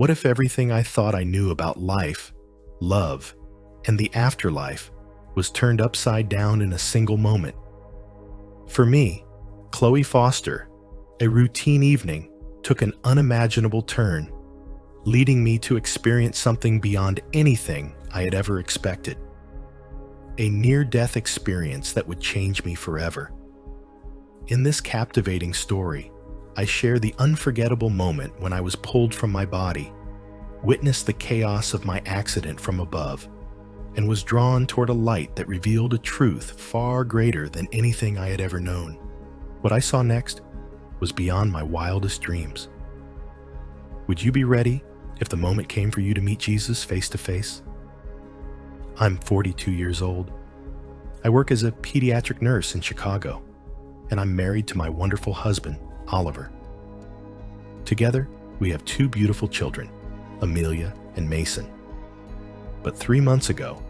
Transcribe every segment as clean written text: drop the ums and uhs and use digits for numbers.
What if everything I thought I knew about life, love, and the afterlife was turned upside down in a single moment? For me, Chloe Foster, a routine evening took an unimaginable turn, leading me to experience something beyond anything I had ever expected. A near-death experience that would change me forever. In this captivating story, I share the unforgettable moment when I was pulled from my body, witnessed the chaos of my accident from above, and was drawn toward a light that revealed a truth far greater than anything I had ever known. What I saw next was beyond my wildest dreams. Would you be ready if the moment came for you to meet Jesus face to face? I'm 42 years old. I work as a pediatric nurse in Chicago, and I'm married to my wonderful husband, Oliver. Together, we have two beautiful children, Amelia and Mason. But 3 months ago,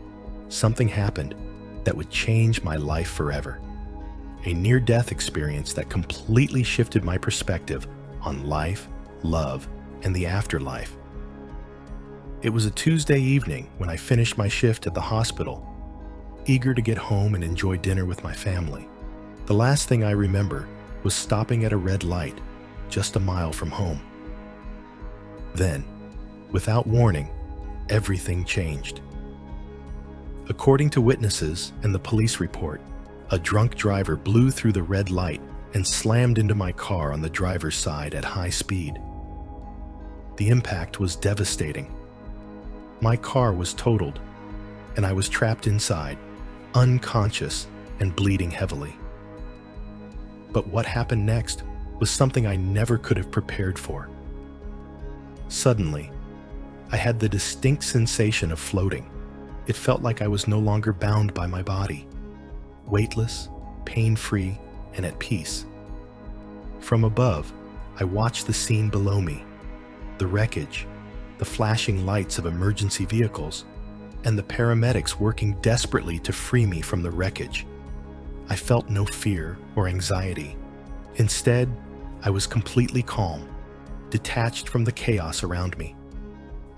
something happened that would change my life forever. A near-death experience that completely shifted my perspective on life, love, and the afterlife. It was a Tuesday evening when I finished my shift at the hospital, eager to get home and enjoy dinner with my family. The last thing I remember was stopping at a red light just a mile from home. Then, without warning, everything changed. According to witnesses and the police report, a drunk driver blew through the red light and slammed into my car on the driver's side at high speed. The impact was devastating. My car was totaled, and I was trapped inside, unconscious and bleeding heavily. But what happened next was something I never could have prepared for. Suddenly, I had the distinct sensation of floating. It felt like I was no longer bound by my body, weightless, pain-free, and at peace. From above, I watched the scene below me, the wreckage, the flashing lights of emergency vehicles, and the paramedics working desperately to free me from the wreckage. I felt no fear or anxiety. Instead, I was completely calm, detached from the chaos around me.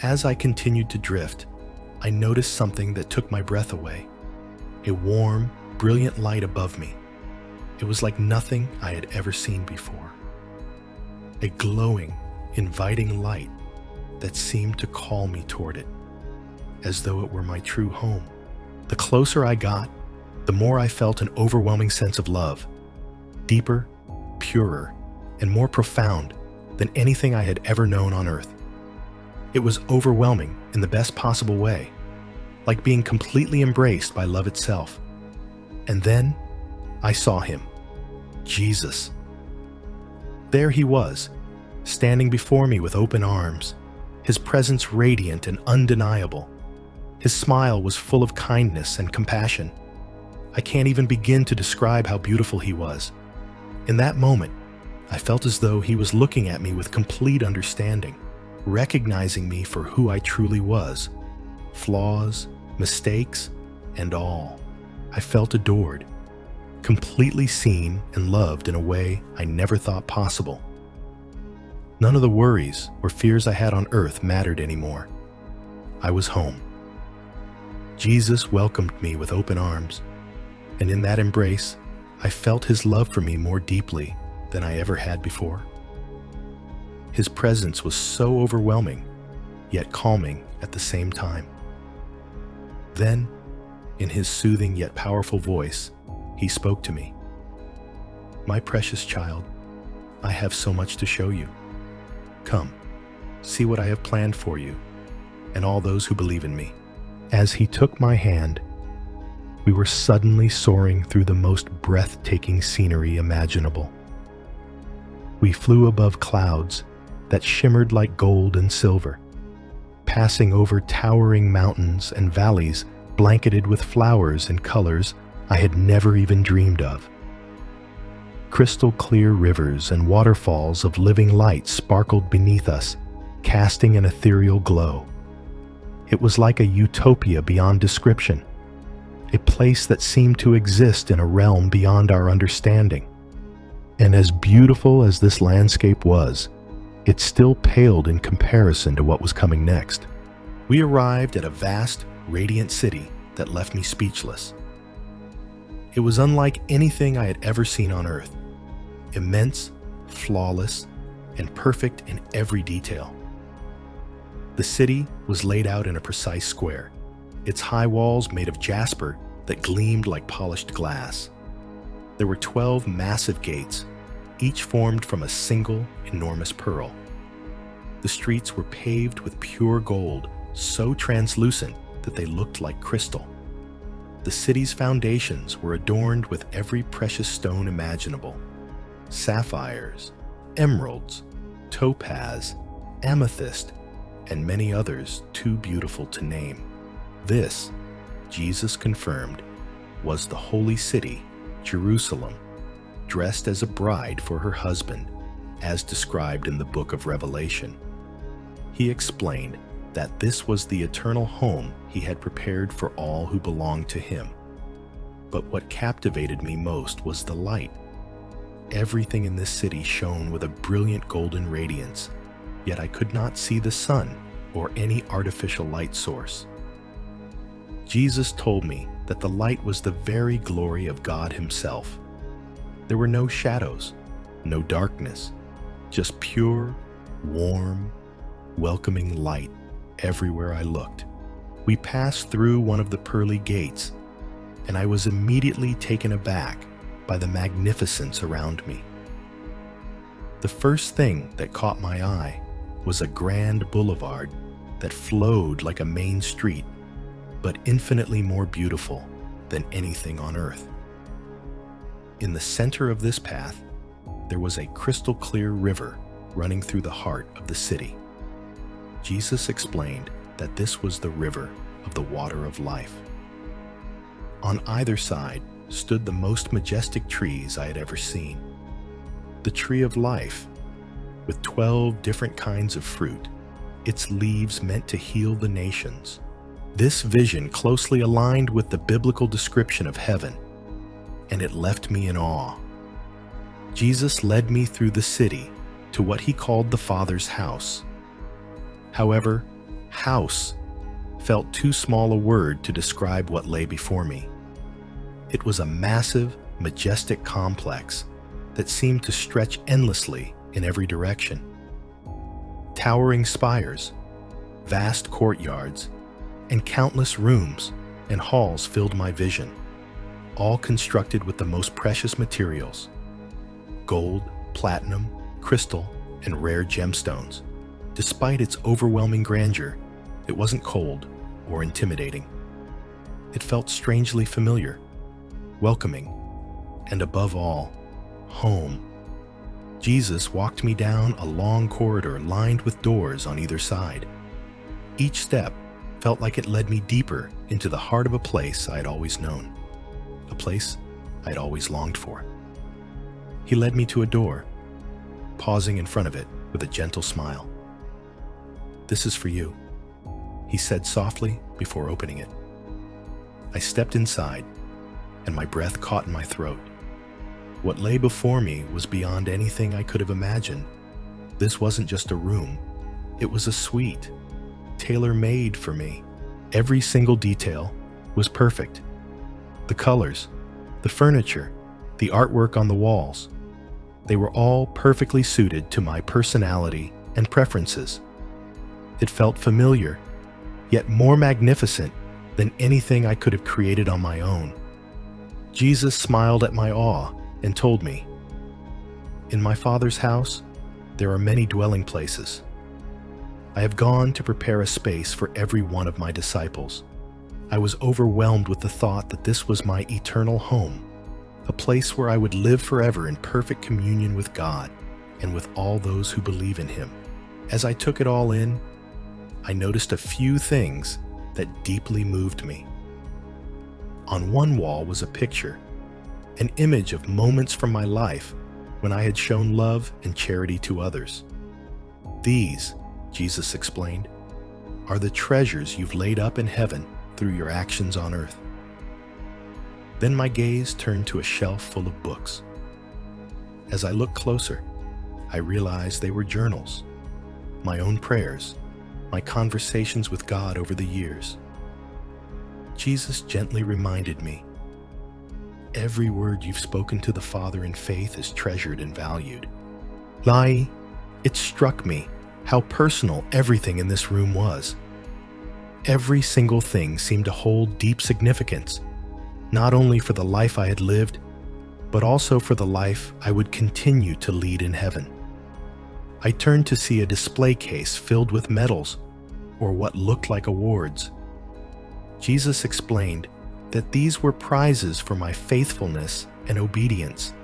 As I continued to drift, I noticed something that took my breath away. A warm, brilliant light above me. It was like nothing I had ever seen before. A glowing, inviting light that seemed to call me toward it, as though it were my true home. The closer I got, the more I felt an overwhelming sense of love, deeper, purer, and more profound than anything I had ever known on earth. It was overwhelming in the best possible way, like being completely embraced by love itself. And then I saw him, Jesus. There he was, standing before me with open arms, his presence radiant and undeniable. His smile was full of kindness and compassion. I can't even begin to describe how beautiful he was. In that moment, I felt as though he was looking at me with complete understanding, recognizing me for who I truly was, flaws, mistakes, and all. I felt adored, completely seen and loved in a way I never thought possible. None of the worries or fears I had on earth mattered anymore. I was home. Jesus welcomed me with open arms, and in that embrace, I felt his love for me more deeply than I ever had before. His presence was so overwhelming, yet calming at the same time. Then, in his soothing yet powerful voice, he spoke to me. "My precious child, I have so much to show you. Come, see what I have planned for you and all those who believe in me." As he took my hand, we were suddenly soaring through the most breathtaking scenery imaginable. We flew above clouds that shimmered like gold and silver, passing over towering mountains and valleys blanketed with flowers and colors I had never even dreamed of. Crystal clear rivers and waterfalls of living light sparkled beneath us, casting an ethereal glow. It was like a utopia beyond description, a place that seemed to exist in a realm beyond our understanding. And as beautiful as this landscape was, it still paled in comparison to what was coming next. We arrived at a vast, radiant city that left me speechless. It was unlike anything I had ever seen on Earth. Immense, flawless, and perfect in every detail. The city was laid out in a precise square, its high walls made of jasper that gleamed like polished glass. There were 12 massive gates, each formed from a single, enormous pearl. The streets were paved with pure gold, so translucent that they looked like crystal. The city's foundations were adorned with every precious stone imaginable: sapphires, emeralds, topaz, amethyst, and many others too beautiful to name. This, Jesus confirmed, was the holy city, Jerusalem, dressed as a bride for her husband, as described in the book of Revelation. He explained that this was the eternal home he had prepared for all who belonged to him. But what captivated me most was the light. Everything in this city shone with a brilliant golden radiance, yet I could not see the sun or any artificial light source. Jesus told me that the light was the very glory of God himself. There were no shadows, no darkness, just pure, warm, welcoming light everywhere I looked. We passed through one of the pearly gates, and I was immediately taken aback by the magnificence around me. The first thing that caught my eye was a grand boulevard that flowed like a main street, but infinitely more beautiful than anything on earth. In the center of this path, there was a crystal clear river running through the heart of the city. Jesus explained that this was the river of the water of life. On either side stood the most majestic trees I had ever seen. The tree of life, with 12 different kinds of fruit, its leaves meant to heal the nations. This vision closely aligned with the biblical description of heaven, and it left me in awe. Jesus led me through the city to what he called the Father's house. However, house felt too small a word to describe what lay before me. It was a massive, majestic complex that seemed to stretch endlessly in every direction. Towering spires, vast courtyards, and countless rooms and halls filled my vision, all constructed with the most precious materials: gold, platinum, crystal, and rare gemstones. Despite its overwhelming grandeur, it wasn't cold or intimidating. It felt strangely familiar, welcoming, and above all, home. Jesus walked me down a long corridor lined with doors on either side. Each step felt like it led me deeper into the heart of a place I had always known, a place I had always longed for. He led me to a door, pausing in front of it with a gentle smile. "This is for you," he said softly before opening it. I stepped inside, and my breath caught in my throat. What lay before me was beyond anything I could have imagined. This wasn't just a room, it was a suite, tailor-made for me. Every single detail was perfect. The colors, the furniture, the artwork on the walls, they were all perfectly suited to my personality and preferences. It felt familiar, yet more magnificent than anything I could have created on my own. Jesus smiled at my awe and told me, "In my Father's house, there are many dwelling places. I have gone to prepare a space for every one of my disciples." I was overwhelmed with the thought that this was my eternal home, a place where I would live forever in perfect communion with God and with all those who believe in him. As I took it all in, I noticed a few things that deeply moved me. On one wall was a picture, an image of moments from my life when I had shown love and charity to others. "These," Jesus explained, "are the treasures you've laid up in heaven through your actions on earth." Then my gaze turned to a shelf full of books. As I looked closer, I realized they were journals, my own prayers, my conversations with God over the years. Jesus gently reminded me, every word you've spoken to the Father in faith is treasured and valued. Lai, it struck me how personal everything in this room was. Every single thing seemed to hold deep significance, not only for the life I had lived, but also for the life I would continue to lead in heaven. I turned to see a display case filled with medals, or what looked like awards. Jesus explained that these were prizes for my faithfulness and obedience.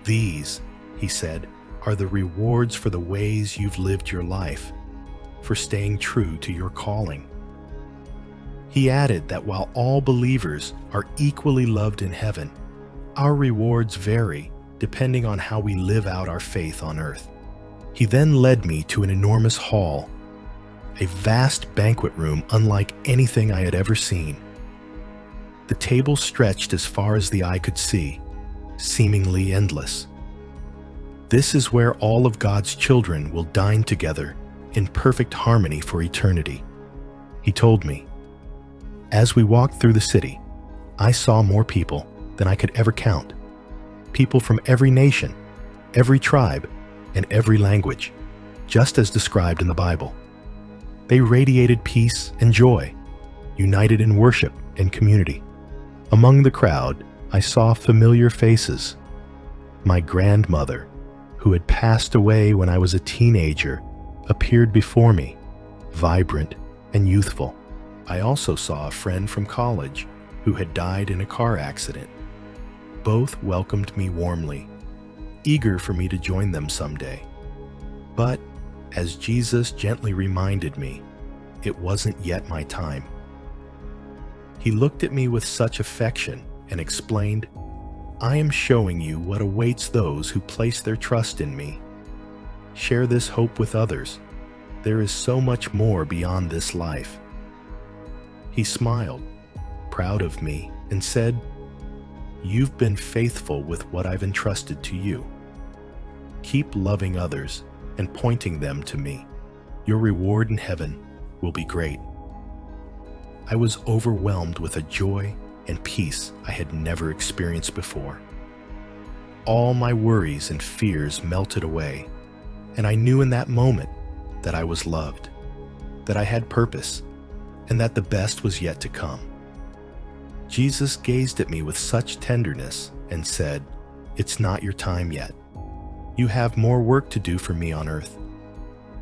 These, he said, are the rewards for the ways you've lived your life, for staying true to your calling. He added that while all believers are equally loved in heaven, our rewards vary depending on how we live out our faith on earth. He then led me to an enormous hall, a vast banquet room unlike anything I had ever seen. The tables stretched as far as the eye could see, seemingly endless. This is where all of God's children will dine together in perfect harmony for eternity, he told me. As we walked through the city, I saw more people than I could ever count. People from every nation, every tribe, and every language, just as described in the Bible. They radiated peace and joy, united in worship and community. Among the crowd, I saw familiar faces. My grandmother, who had passed away when I was a teenager, appeared before me, vibrant and youthful. I also saw a friend from college who had died in a car accident. Both welcomed me warmly, eager for me to join them someday. But, as Jesus gently reminded me, it wasn't yet my time. He looked at me with such affection and explained, I am showing you what awaits those who place their trust in me. Share this hope with others. There is so much more beyond this life. He smiled, proud of me, and said, You've been faithful with what I've entrusted to you. Keep loving others and pointing them to me. Your reward in heaven will be great. I was overwhelmed with a joy and peace I had never experienced before. All my worries and fears melted away, and I knew in that moment that I was loved, that I had purpose, and that the best was yet to come. Jesus gazed at me with such tenderness and said, It's not your time yet. You have more work to do for me on earth.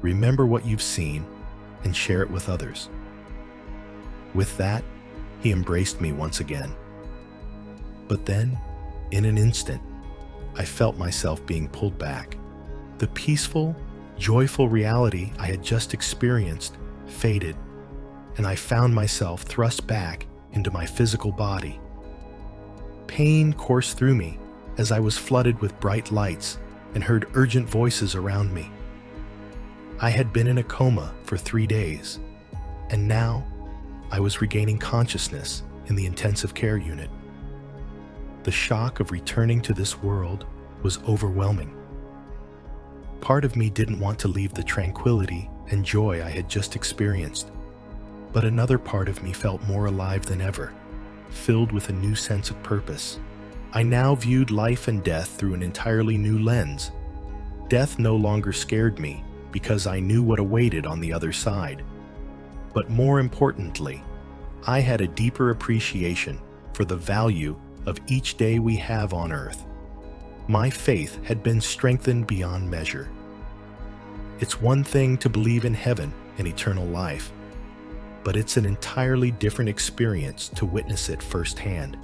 Remember what you've seen and share it with others. With that, he embraced me once again. But then, in an instant, I felt myself being pulled back. The peaceful, joyful reality I had just experienced faded, and I found myself thrust back into my physical body. Pain coursed through me as I was flooded with bright lights and heard urgent voices around me. I had been in a coma for 3 days, and now I was regaining consciousness in the intensive care unit. The shock of returning to this world was overwhelming. Part of me didn't want to leave the tranquility and joy I had just experienced, but another part of me felt more alive than ever, filled with a new sense of purpose. I now viewed life and death through an entirely new lens. Death no longer scared me because I knew what awaited on the other side. But more importantly, I had a deeper appreciation for the value of each day we have on earth. My faith had been strengthened beyond measure. It's one thing to believe in heaven and eternal life, but it's an entirely different experience to witness it firsthand.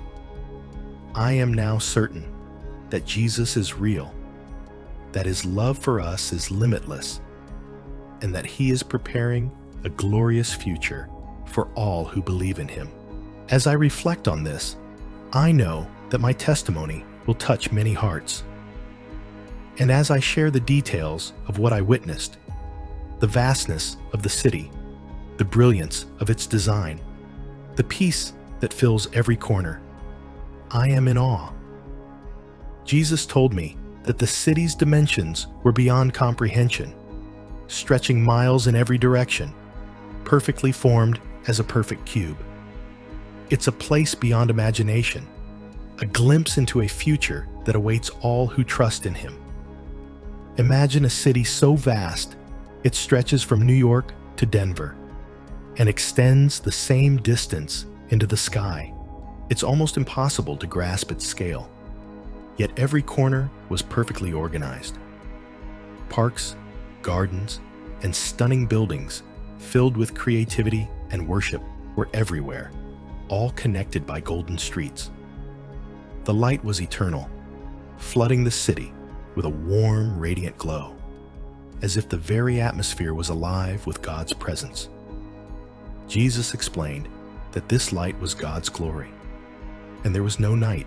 I am now certain that Jesus is real, that his love for us is limitless, and that he is preparing a glorious future for all who believe in him. As I reflect on this, I know that my testimony will touch many hearts. And as I share the details of what I witnessed, the vastness of the city, the brilliance of its design, the peace that fills every corner, I am in awe. Jesus told me that the city's dimensions were beyond comprehension. stretching miles in every direction, perfectly formed as a perfect cube. It's a place beyond imagination, a glimpse into a future that awaits all who trust in Him. Imagine a city so vast, it stretches from New York to Denver and extends the same distance into the sky. It's almost impossible to grasp its scale. Yet every corner was perfectly organized. Parks, gardens, and stunning buildings filled with creativity and worship were everywhere, all connected by golden streets. The light was eternal, flooding the city with a warm, radiant glow, as if the very atmosphere was alive with God's presence. Jesus explained that this light was God's glory, and there was no night,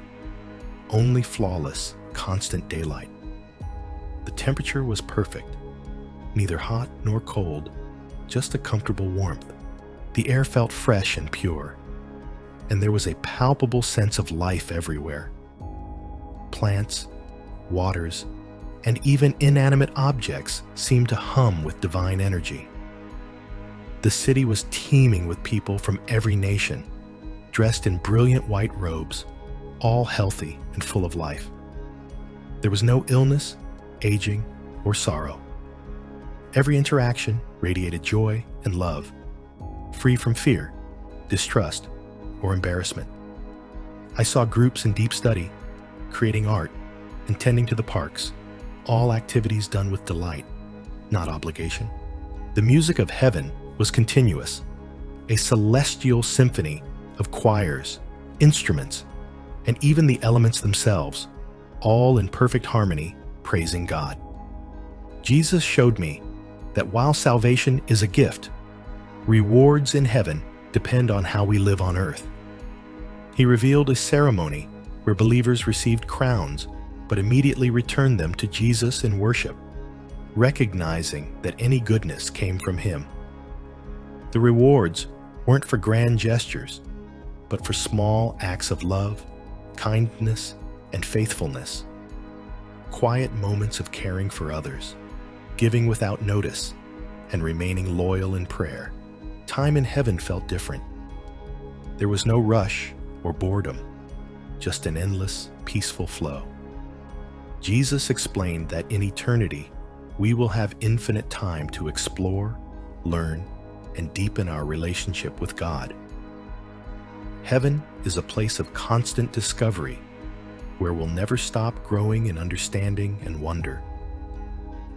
only flawless, constant daylight. The temperature was perfect, neither hot nor cold, just a comfortable warmth. The air felt fresh and pure, and there was a palpable sense of life everywhere. Plants, waters, and even inanimate objects seemed to hum with divine energy. The city was teeming with people from every nation, dressed in brilliant white robes, all healthy and full of life. There was no illness, aging, or sorrow. Every interaction radiated joy and love, free from fear, distrust, or embarrassment. I saw groups in deep study, creating art, and tending to the parks, all activities done with delight, not obligation. The music of heaven was continuous, a celestial symphony of choirs, instruments, and even the elements themselves, all in perfect harmony, praising God. Jesus showed me that while salvation is a gift, rewards in heaven depend on how we live on earth. He revealed a ceremony where believers received crowns but immediately returned them to Jesus in worship, recognizing that any goodness came from Him. The rewards weren't for grand gestures, but for small acts of love, kindness, and faithfulness. Quiet moments of caring for others, giving without notice, and remaining loyal in prayer. Time in heaven felt different. There was no rush or boredom, just an endless, peaceful flow. Jesus explained that in eternity, we will have infinite time to explore, learn, and deepen our relationship with God. Heaven is a place of constant discovery, where we'll never stop growing in understanding and wonder.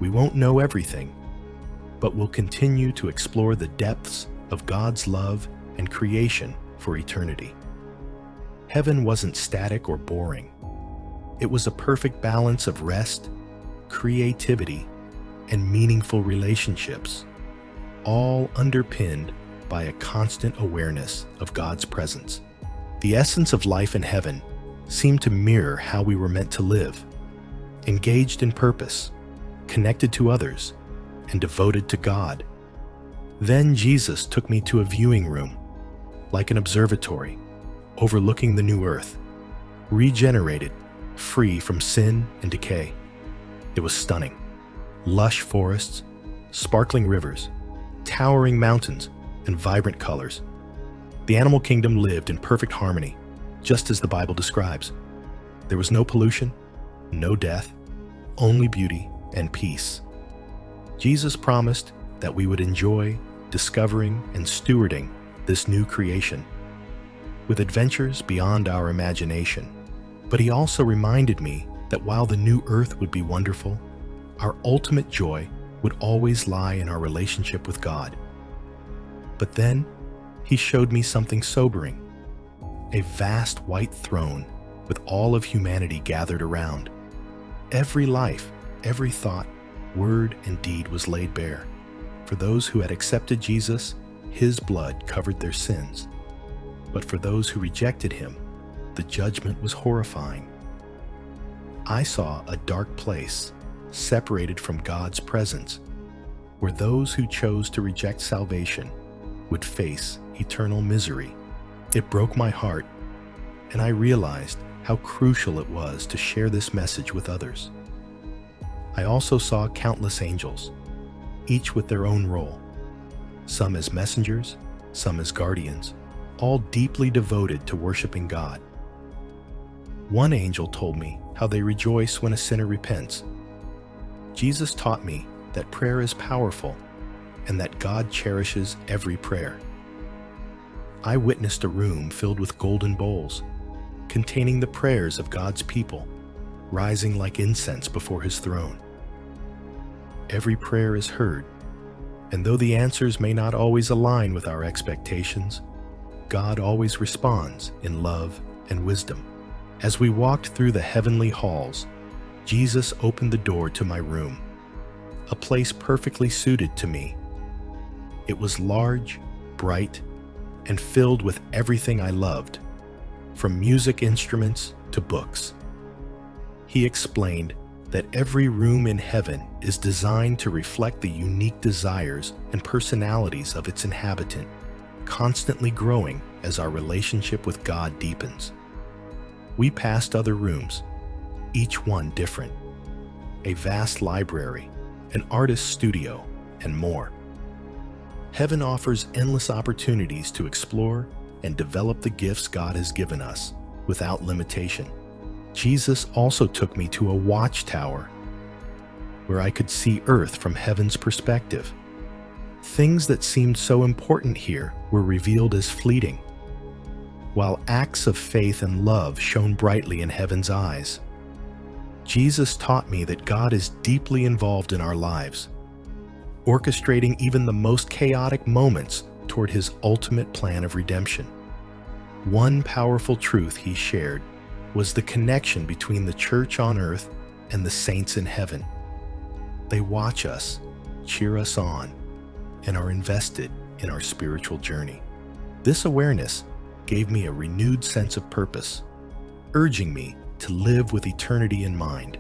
We won't know everything, but we'll continue to explore the depths of God's love and creation for eternity. Heaven wasn't static or boring. It was a perfect balance of rest, creativity, and meaningful relationships, all underpinned by a constant awareness of God's presence. The essence of life in heaven seemed to mirror how we were meant to live, engaged in purpose, connected to others, and devoted to God. Then Jesus took me to a viewing room, like an observatory, overlooking the new earth, regenerated, free from sin and decay. It was stunning. Lush forests, sparkling rivers, towering mountains, and vibrant colors. The animal kingdom lived in perfect harmony, just as the Bible describes. There was no pollution, no death, only beauty and peace. Jesus promised that we would enjoy discovering and stewarding this new creation, with adventures beyond our imagination. But He also reminded me that while the new earth would be wonderful, our ultimate joy would always lie in our relationship with God. But then, He showed me something sobering: a vast white throne with all of humanity gathered around. Every life, every thought, word, and deed was laid bare. For those who had accepted Jesus, His blood covered their sins. But for those who rejected Him, the judgment was horrifying. I saw a dark place, separated from God's presence, where those who chose to reject salvation would face eternal misery. It broke my heart, and I realized how crucial it was to share this message with others. I also saw countless angels, each with their own role, some as messengers, some as guardians, all deeply devoted to worshiping God. One angel told me how they rejoice when a sinner repents. Jesus taught me that prayer is powerful and that God cherishes every prayer. I witnessed a room filled with golden bowls, containing the prayers of God's people, rising like incense before His throne. Every prayer is heard, and though the answers may not always align with our expectations, God always responds in love and wisdom. As we walked through the heavenly halls, Jesus opened the door to my room, a place perfectly suited to me. It was large, bright, and filled with everything I loved, from music instruments to books. He explained that every room in heaven is designed to reflect the unique desires and personalities of its inhabitant, constantly growing as our relationship with God deepens. We passed other rooms, each one different, a vast library, an artist's studio, and more. Heaven offers endless opportunities to explore and develop the gifts God has given us without limitation. Jesus also took me to a watchtower where I could see Earth from heaven's perspective. Things that seemed so important here were revealed as fleeting, while acts of faith and love shone brightly in heaven's eyes. Jesus taught me that God is deeply involved in our lives, orchestrating even the most chaotic moments toward His ultimate plan of redemption. One powerful truth He shared was the connection between the church on earth and the saints in heaven. They watch us, cheer us on, and are invested in our spiritual journey. This awareness gave me a renewed sense of purpose, urging me to live with eternity in mind.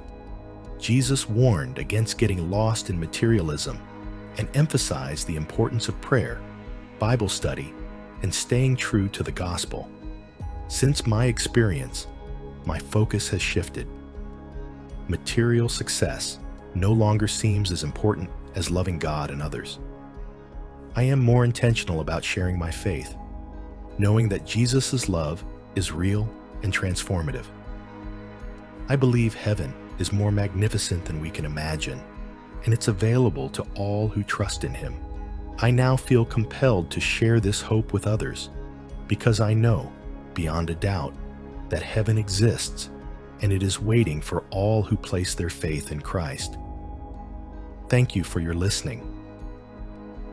Jesus warned against getting lost in materialism and emphasized the importance of prayer, Bible study, and staying true to the gospel. Since my experience, my focus has shifted. Material success no longer seems as important as loving God and others. I am more intentional about sharing my faith, knowing that Jesus' love is real and transformative. I believe heaven is more magnificent than we can imagine, and it's available to all who trust in Him. I now feel compelled to share this hope with others, because I know, beyond a doubt, that heaven exists, and it is waiting for all who place their faith in Christ. Thank you for your listening.